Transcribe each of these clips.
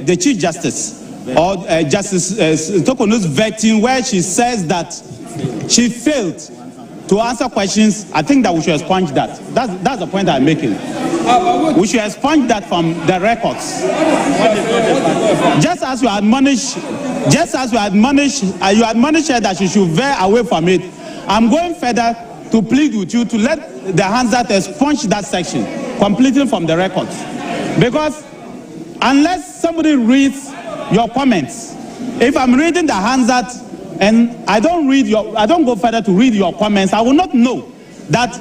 the Chief Justice or Justice Tokono's vetting, where she says that she failed to answer questions. I think that we should expunge that. That's the point I'm making. We should expunge that from the records. Just as you admonish her that she should veer away from it, I'm going further to plead with you to let the Hansard expunge that section completely from the records. Because unless somebody reads your comments, if I'm reading the Hansard and I don't go further to read your comments, I will not know that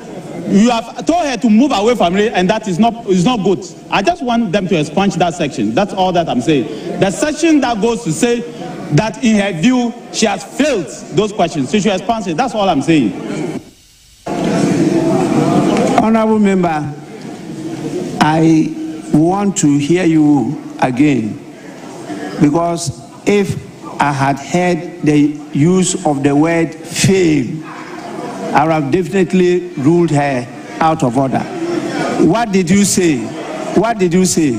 you have told her to move away from it, and that is not good. I just want them to expunge that section. That's all that I'm saying. The section that goes to say that in her view she has failed those questions, so she expunge it. That's all I'm saying. Honorable member, I want to hear you again, because if I had heard the use of the word fail, I would have definitely ruled her out of order. What did you say? What did you say?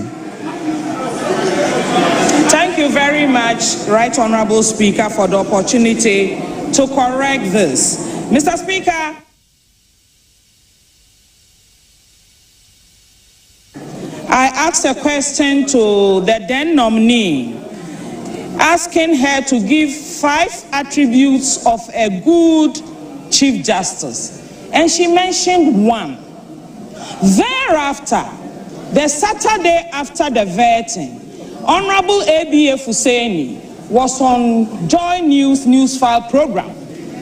Thank you very much, Right Honorable Speaker, for the opportunity to correct this. Mr. Speaker, I asked a question to the then nominee, asking her to give 5 attributes of a good Chief Justice, and she mentioned 1. Thereafter, the Saturday after the vetting, Honorable A.B.A. Fuseni was on Joy News Newsfile program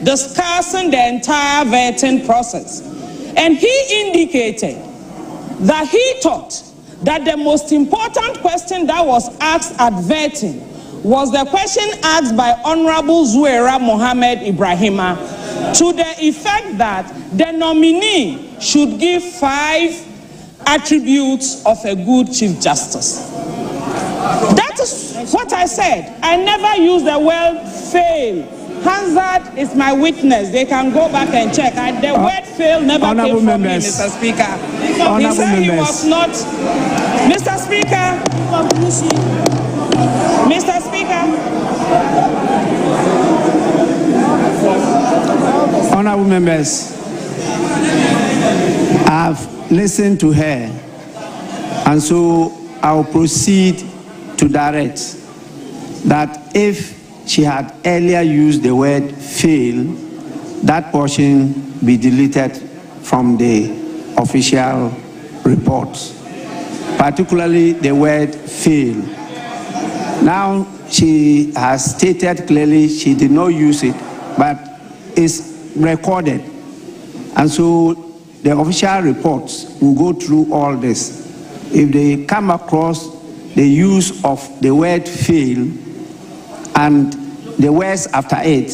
discussing the entire vetting process, and he indicated that he thought that the most important question that was asked at vetting was the question asked by Honorable Zuwaira Mohammed Ibrahima, to the effect that the nominee should give 5 attributes of a good Chief Justice. That is what I said. I never used the word fail. Hansard is my witness. They can go back and check. The word fail never came from me, Mr. Speaker. He said he was not. Mr. Speaker. Mr. Speaker. Honorable members, I've listened to her, and so I'll proceed to direct that if she had earlier used the word fail, that portion be deleted from the official reports, particularly the word fail. Now, she has stated clearly she did not use it, but it's recorded. And so the official reports will go through all this. If they come across the use of the word fail and the words after it,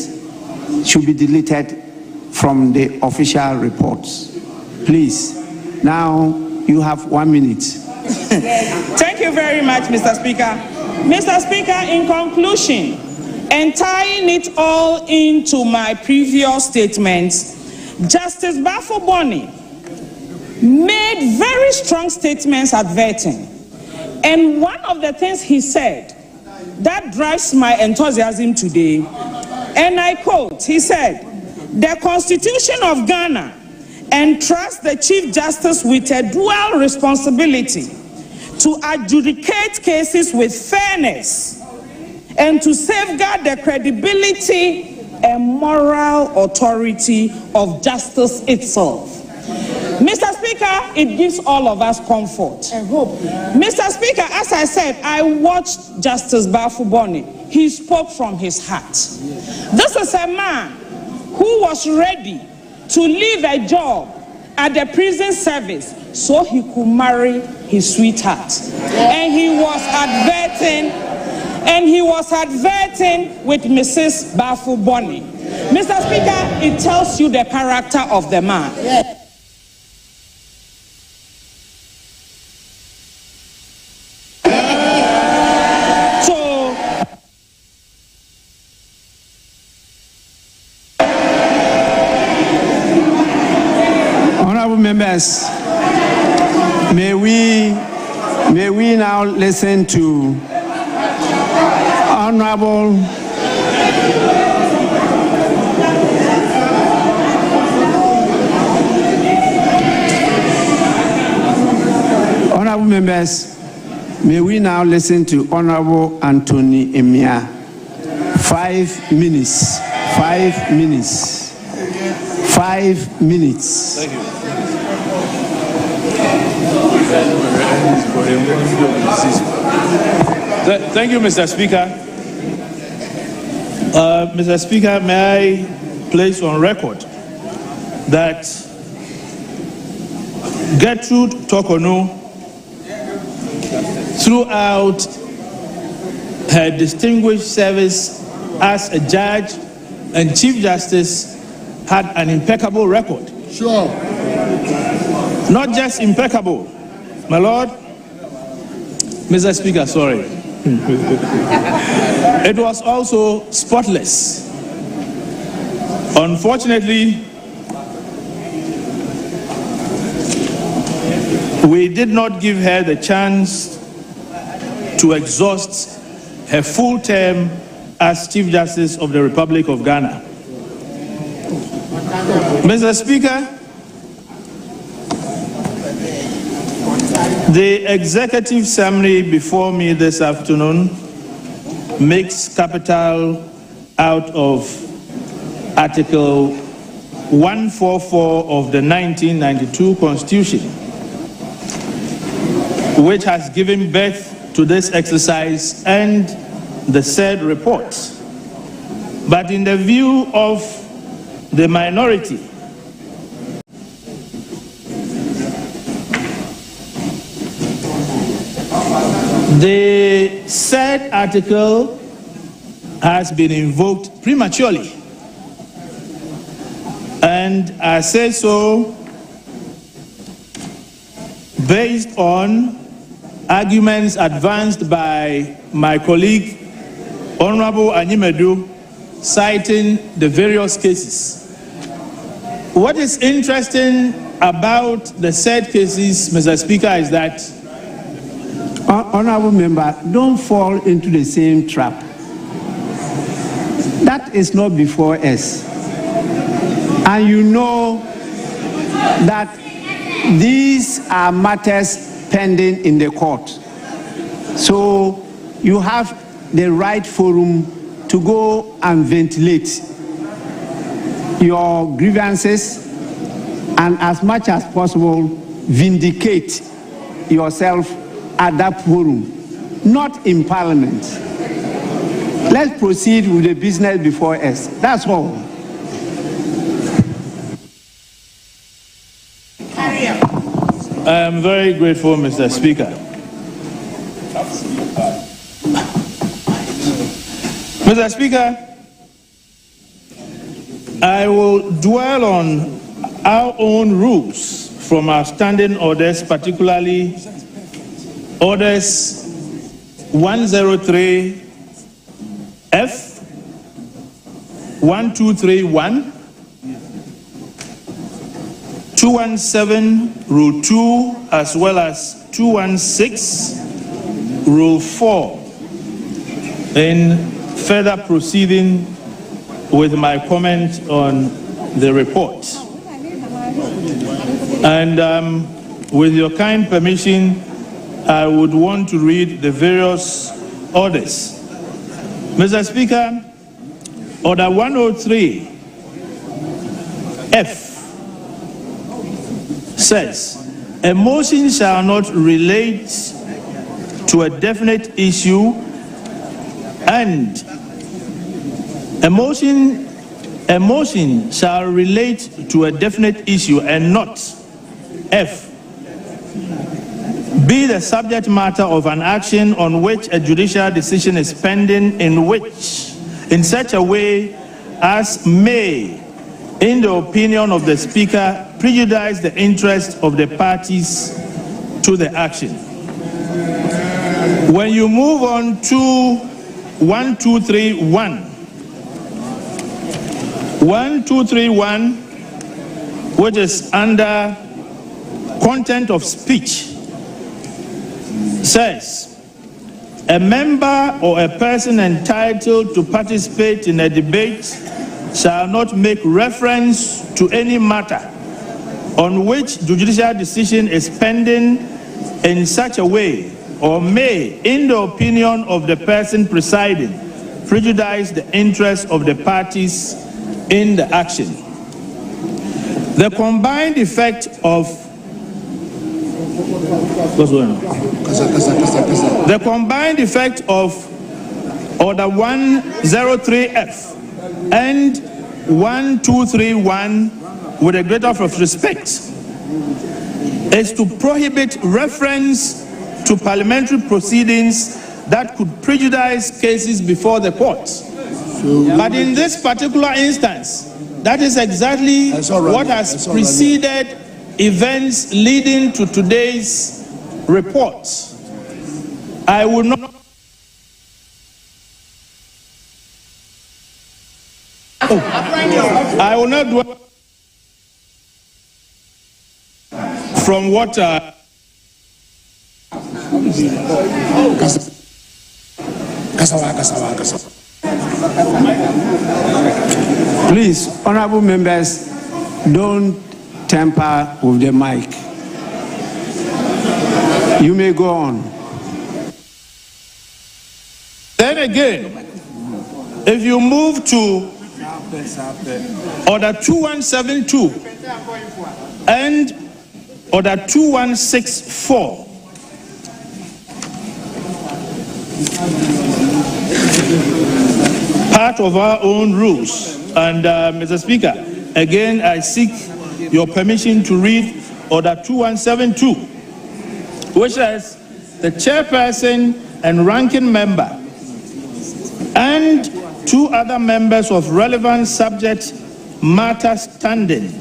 should be deleted from the official reports. Please, now you have 1 minute. Thank you very much, Mr. Speaker. Mr. Speaker, in conclusion, and tying it all into my previous statements, Justice Bafo-Boni made very strong statements at vetting. And one of the things he said that drives my enthusiasm today, and I quote, he said, "The Constitution of Ghana entrusts the Chief Justice with a dual responsibility to adjudicate cases with fairness and to safeguard the credibility and moral authority of justice itself." Mr. Speaker, it gives all of us comfort and hope. Mr. Speaker, as I said, I watched Justice Bafo-Boni. He spoke from his heart. This is a man who was ready to leave a job at the prison service so he could marry his sweetheart. And he was adverting with Mrs. Bafo-Boni. Mr. Speaker, it tells you the character of the man. Honorable members, may we now listen to Honorable members, may we now listen to Honorable Anthony Emia. 5 minutes. 5 minutes. 5 minutes. Thank you. Thank you, Mr. Speaker. Mr. Speaker, may I place on record that Gertrude Tokono, throughout her distinguished service as a judge and Chief Justice, had an impeccable record. Sure. Not just impeccable, my Lord. Mr. Speaker, sorry. It was also spotless. Unfortunately, we did not give her the chance to exhaust her full term as Chief Justice of the Republic of Ghana. Mr. Speaker, the executive summary before me this afternoon makes capital out of Article 144 of the 1992 Constitution, which has given birth to this exercise and the said report. But in the view of the minority, the said article has been invoked prematurely. And I say so based on arguments advanced by my colleague, Honorable Anyimedu, citing the various cases. What is interesting about the said cases, Mr. Speaker, is that Honorable member, don't fall into the same trap. That is not before us. And you know that these are matters pending in the court. So you have the right forum to go and ventilate your grievances and as much as possible vindicate yourself at that forum, not in Parliament. Let's proceed with the business before us. That's all. I am very grateful, Mr. Speaker. Mr. Speaker, I will dwell on our own rules from our standing orders, particularly Orders 103F, 1231, 217 Rule 2, as well as 216 Rule 4, in further proceeding with my comment on the report. And with your kind permission, I would want to read the various orders. Mr. Speaker, Order 103F says, a motion shall not relate to a definite issue, and a motion shall relate to a definite issue and not F, be the subject matter of an action on which a judicial decision is pending in such a way as may, in the opinion of the Speaker, prejudice the interest of the parties to the action. When you move on to 1231, 1231, which is under content of speech, says, a member or a person entitled to participate in a debate shall not make reference to any matter on which judicial decision is pending in such a way, or may, in the opinion of the person presiding, prejudice the interests of the parties in the action. The combined effect of Order 103F and 1231 with a greater of respect is to prohibit reference to parliamentary proceedings that could prejudice cases before the court. But in this particular instance, that is exactly what has preceded events leading to today's report. I will not dwell from what Please, honorable members, don't tamper with the mic. You may go on. Then again, if you move to Order 2172 and Order 2164, part of our own rules. And Mr. Speaker, again, I seek your permission to read Order 2172, which says the chairperson and ranking member and two other members of relevant subject matter standing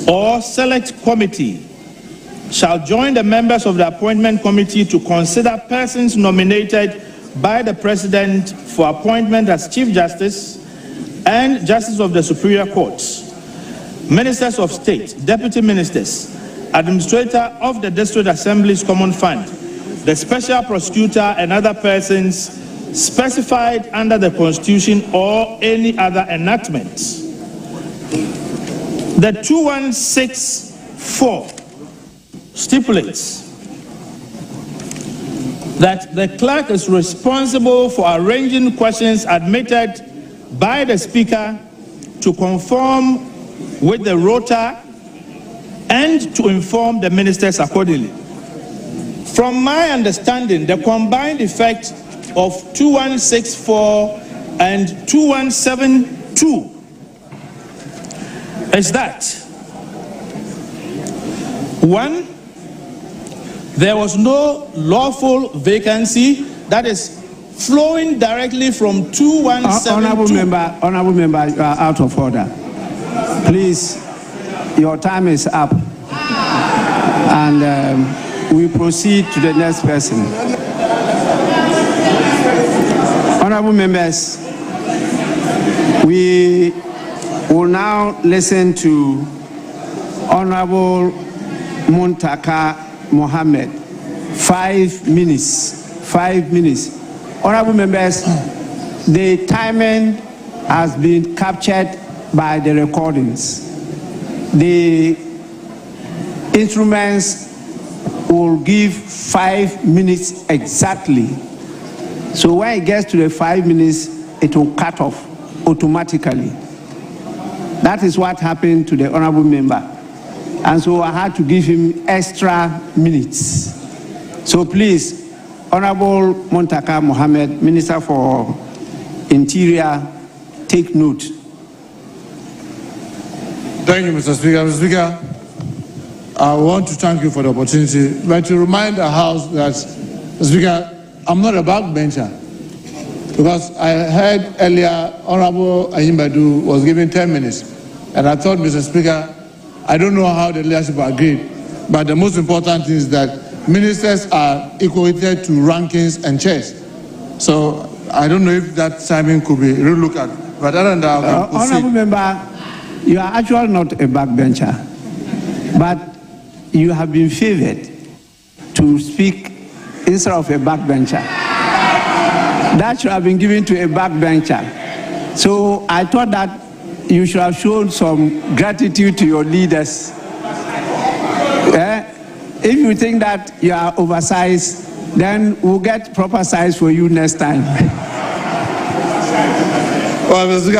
or select committee shall join the members of the appointment committee to consider persons nominated by the President for appointment as Chief Justice and Justice of the Superior Courts, Ministers of State, Deputy Ministers, Administrator of the District Assembly's Common Fund, the Special Prosecutor and other persons specified under the Constitution or any other enactment. The 2164 stipulates that the clerk is responsible for arranging questions admitted by the Speaker to conform with the rota and to inform the ministers accordingly. From my understanding, the combined effect of 2164 and 2172 is that, one, there was no lawful vacancy that is flowing directly from 2172. Honorable member, you are out of order. Please, your time is up. And we proceed to the next person. Honorable members, we will now listen to Honorable Muntaka Mohammed. 5 minutes. 5 minutes. Honorable members, the timing has been captured by the recordings. The instruments will give 5 minutes exactly. So when it gets to the 5 minutes, it will cut off automatically. That is what happened to the honorable member. And so I had to give him extra minutes. So please, Honorable Muntaka Mohammed, Minister for Interior, take note. Thank you, Mr. Speaker. Mr. Speaker, I want to thank you for the opportunity, but to remind the House that, Mr. Speaker, I'm not a backbencher, because I heard earlier Honorable Ayimbadu was given 10 minutes, and I thought, Mr. Speaker, I don't know how the leadership agreed, but the most important thing is that ministers are equated to rankings and chairs. So I don't know if that timing could be relooked at, but other than that, Honorable member, you are actually not a backbencher, but you have been favored to speak instead of a backbencher. that should have been given to a backbencher. So I thought that you should have shown some gratitude to your leaders. If you think that you are oversized, then we'll get proper size for you next time. Well, Mr. Speaker,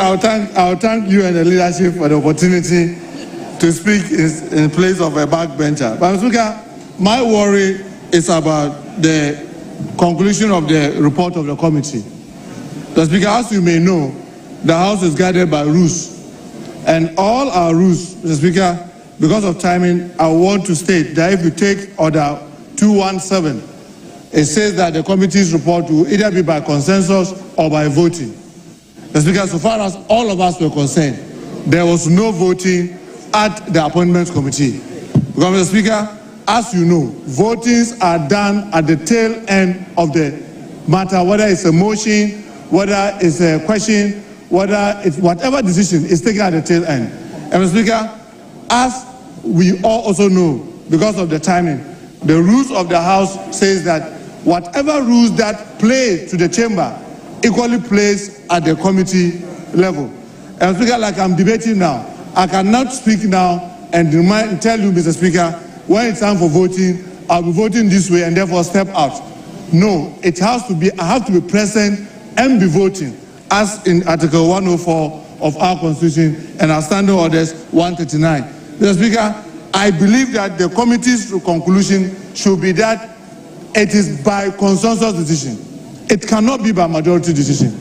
I'll thank you and the leadership for the opportunity to speak in place of a backbencher. But Mr. Speaker, my worry is about the conclusion of the report of the committee. Mr. Speaker, as you may know, the House is guided by rules. And all our rules, Mr. Speaker, because of timing, I want to state that if you take Order 217, it says that the committee's report will either be by consensus or by voting. Mr. Speaker, so far as all of us were concerned, there was no voting at the Appointments Committee. Because, Mr. Speaker, as you know, votings are done at the tail end of the matter, whether it's a motion, whether it's a question, whether it's whatever decision is taken at the tail end. And Mr. Speaker, as we all also know, because of the timing, the rules of the House says that whatever rules that play to the chamber equally plays at the committee level. And Speaker, like I'm debating now, I cannot speak now and tell you, Mr. Speaker, when it's time for voting, I'll be voting this way and therefore step out. No, it has to be, I have to be present and be voting, as in Article 104 of our Constitution and our Standing Orders 139. Mr. Speaker, I believe that the committee's conclusion should be that it is by consensus decision. It cannot be by majority decision.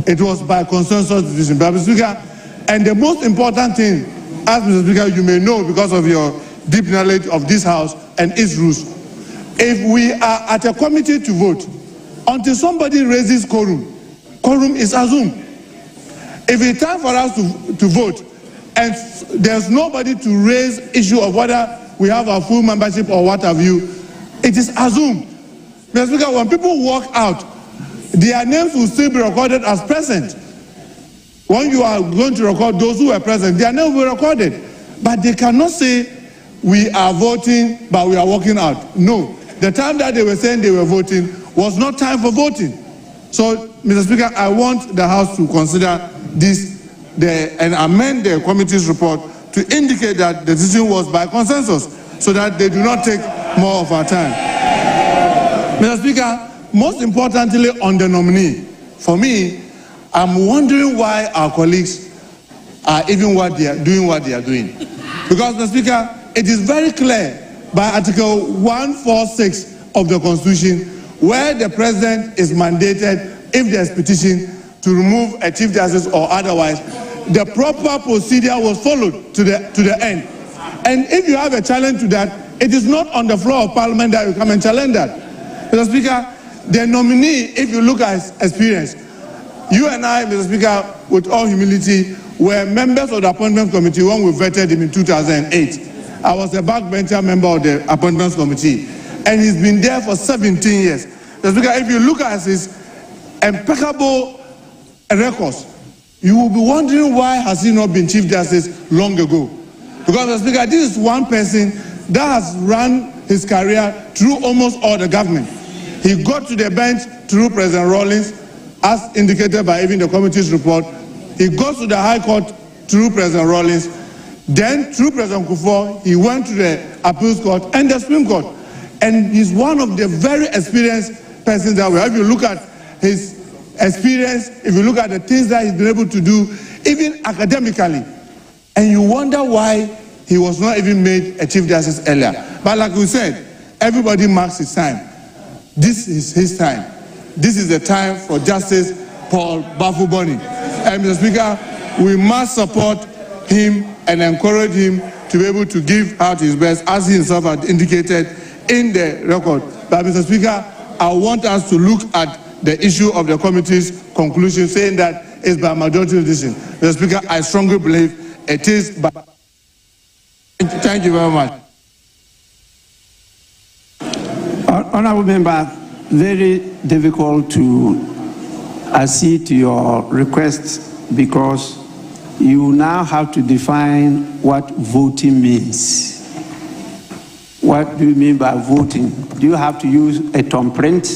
It was by consensus decision. But Mr. Speaker, and the most important thing, as Mr. Speaker, you may know because of your deep knowledge of this House and its rules, if we are at a committee to vote, until somebody raises quorum, quorum is assumed. If it's time for us to vote, and there's nobody to raise issue of whether we have our full membership or what have you, it is assumed. Mr. Speaker, when people walk out, their names will still be recorded as present. When you are going to record those who were present, their names will be recorded. But they cannot say, we are voting, but we are walking out. No. The time that they were saying they were voting was not time for voting. So, Mr. Speaker, I want the House to consider this and amend the committee's report to indicate that the decision was by consensus so that they do not take more of our time. Mr. Speaker, most importantly on the nominee, for me, I'm wondering why our colleagues are even doing what they are doing. Because, Mr. Speaker, it is very clear by Article 146 of the Constitution where the President is mandated, if there's petition, to remove a Chief Justice or otherwise, the proper procedure was followed to the end. And if you have a challenge to that, it is not on the floor of Parliament that you come and challenge that. Mr. Speaker, the nominee, if you look at his experience, you and I, Mr. Speaker, with all humility, were members of the Appointments Committee when we vetted him in 2008. I was a backbencher member of the Appointments Committee, and he's been there for 17 years. Mr. Speaker, if you look at his impeccable records, you will be wondering why has he not been Chief Justice long ago. Because, Mr. Speaker, this is one person that has run his career through almost all the government. He got to the bench through President Rawlings, as indicated by even the committee's report. He goes to the High Court through President Rawlings. Then, through President Kufuor, he went to the Appeals Court and the Supreme Court. And he's one of the very experienced persons that we have. If you look at his experience, if you look at the things that he's been able to do, even academically, and you wonder why he was not even made a Chief Justice earlier. But like we said, everybody marks his time. This is his time. This is the time for Justice Paul Bafuboni. And Mr. Speaker, we must support him and encourage him to be able to give out his best, as he himself had indicated in the record. But Mr. Speaker, I want us to look at the issue of the committee's conclusion, saying that it's by majority decision. Mr. Speaker, I strongly believe it is by... Thank you very much. Honourable Member, very difficult to accede to your request because you now have to define what voting means. What do you mean by voting? Do you have to use a thumbprint?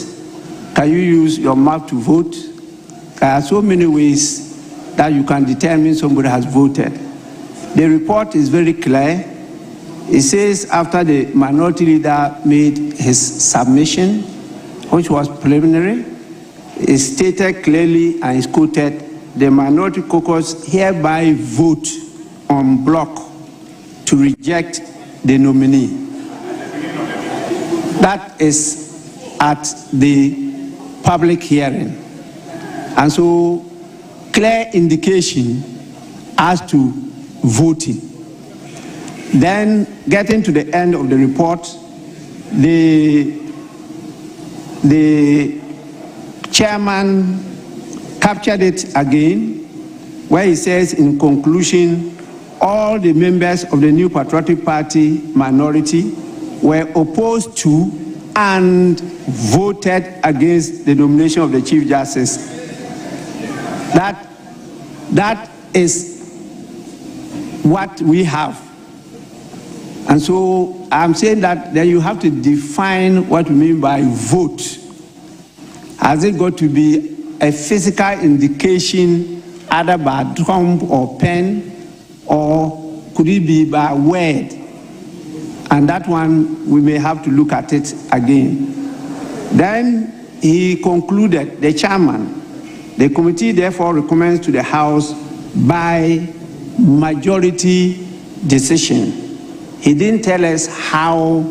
Can you use your mouth to vote? there are so many ways that you can determine somebody has voted. The report is very clear. It says after the minority leader made his submission, which was preliminary, it stated clearly and is quoted, the minority caucus hereby vote en bloc to reject the nominee. That is at the public hearing. And so, clear indication as to voting. Then, getting to the end of the report, the chairman captured it again, where he says, in conclusion, all the members of the New Patriotic Party minority were opposed to and voted against the nomination of the Chief Justice. That is what we have. And so I'm saying that then you have to define what we mean by vote. Has it got to be a physical indication either by drum or pen, or could it be by word? And that one, we may have to look at it again. Then he concluded, the chairman, the committee therefore recommends to the House by majority decision. He didn't tell us how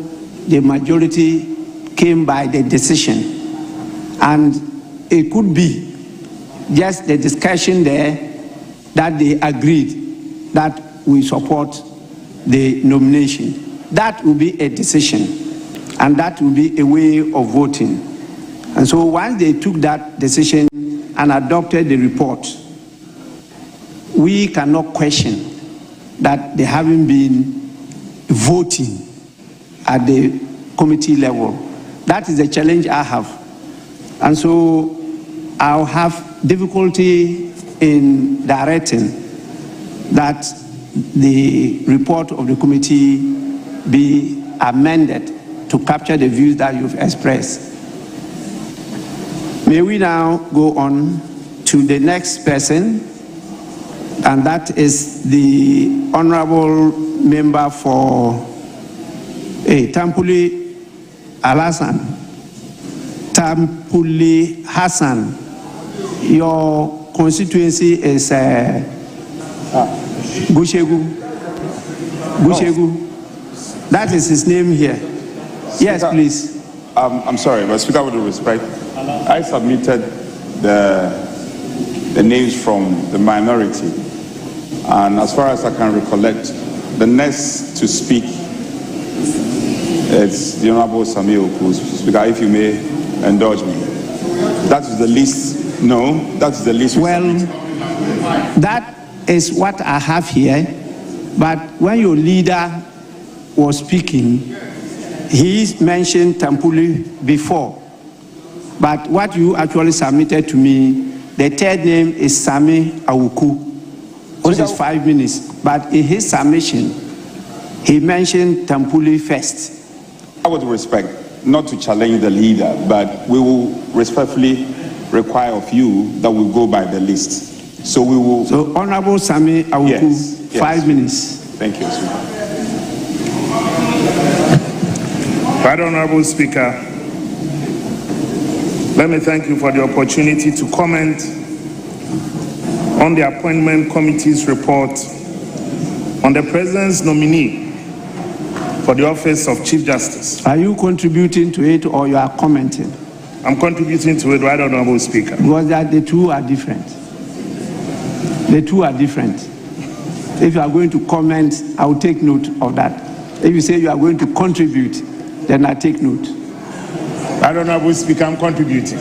the majority came by the decision. And it could be just the discussion there that they agreed that we support the nomination. That will be a decision, and that will be a way of voting. And so once they took that decision and adopted the report, we cannot question that they haven't been voting at the committee level. That is the challenge I have. And so I'll have difficulty in directing that the report of the committee be amended to capture the views that you've expressed. May we now go on to the next person, and that is the Honorable Member for Tampuli Alasan. Tampuli Hassan. Your constituency is Gushegu. Gushegu. That is his name here. Yes, Speaker, please. I'm sorry, but Speaker, with respect, I submitted the names from the minority, and as far as I can recollect, the next to speak is the Honorable Samuel Oku. Speaker, if you may indulge me. That is the least. No, that's the least. Well, that is what I have here, but when your leader was speaking, he mentioned Tampuli before. But what you actually submitted to me, the third name is Sami Awuku, which is 5 minutes. But in his submission, he mentioned Tampuli first. I would respect, not to challenge the leader, but we will respectfully require of you that we go by the list. So we will. So Honorable Sami Awuku, Yes. 5 minutes. Thank you, Speaker. Right Honorable Speaker, let me thank you for the opportunity to comment on the Appointment Committee's report on the President's nominee for the office of Chief Justice. Are you contributing to it or you are commenting? I'm contributing to it, Right Honorable Speaker. Because the two are different. The two are different. If you are going to comment, I will take note of that. If you say you are going to contribute, then I take note. Right Honorable Speaker, I'm contributing.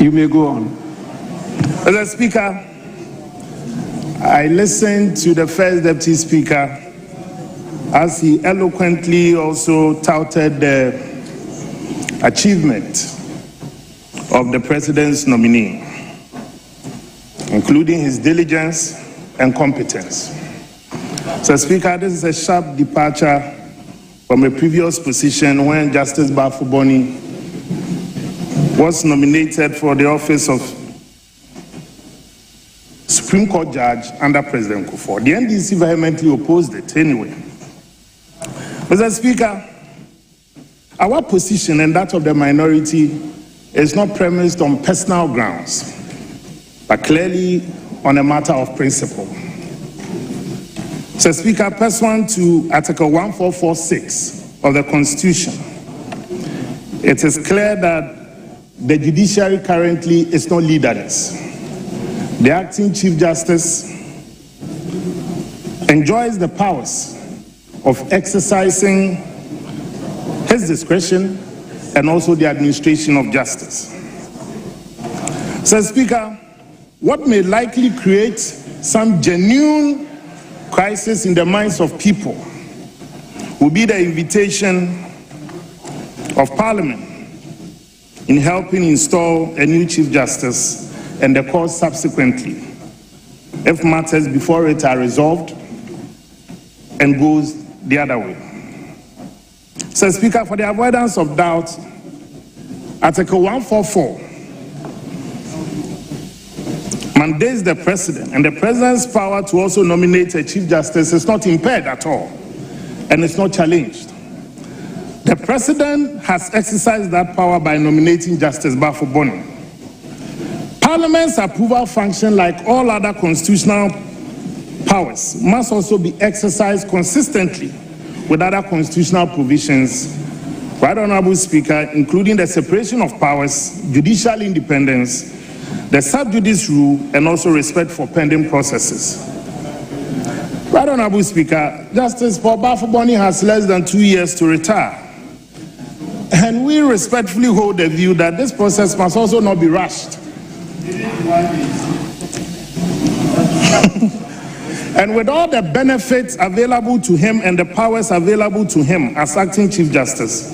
You may go on. Mr. Speaker, I listened to the First Deputy Speaker as he eloquently also touted the achievement of the President's nominee, including his diligence and competence. Mr. Speaker, this is a sharp departure from a previous position when Justice Bafo Boni was nominated for the office of Supreme Court judge under President Kufuor. The NDC vehemently opposed it anyway. Mr. Speaker, our position and that of the minority is not premised on personal grounds, but clearly on a matter of principle. Mr. Speaker, pursuant to Article 1446 of the Constitution, it is clear that the judiciary currently is not leaderless. The acting Chief Justice enjoys the powers of exercising his discretion and also the administration of justice. Mr. Speaker, what may likely create some genuine crisis in the minds of people will be the invitation of Parliament in helping install a new Chief Justice and the court subsequently, if matters before it are resolved and goes the other way. So, Speaker, for the avoidance of doubt, Article 144 mandates the President, and the President's power to also nominate a Chief Justice is not impaired at all, and it's not challenged. The President has exercised that power by nominating Justice Bafo-Boni. Parliament's approval function, like all other constitutional powers, must also be exercised consistently with other constitutional provisions, Right Honorable Speaker, including the separation of powers, judicial independence, the sub judice rule, and also respect for pending processes. Right Honorable Speaker, Justice Paul Bafo-Boni has less than 2 years to retire. And we respectfully hold the view that this process must also not be rushed. And with all the benefits available to him and the powers available to him as acting Chief Justice,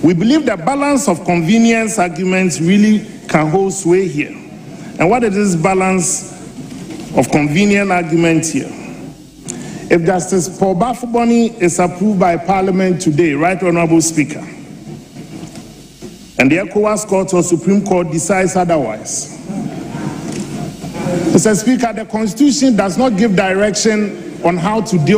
we believe the balance of convenience arguments really can hold sway here. And what is this balance of convenient argument here? If Justice Paul Bafo-Boni is approved by Parliament today, Right Honorable Speaker, and the ECOWAS Court or Supreme Court decides otherwise, Mr. Speaker, the Constitution does not give direction on how to deal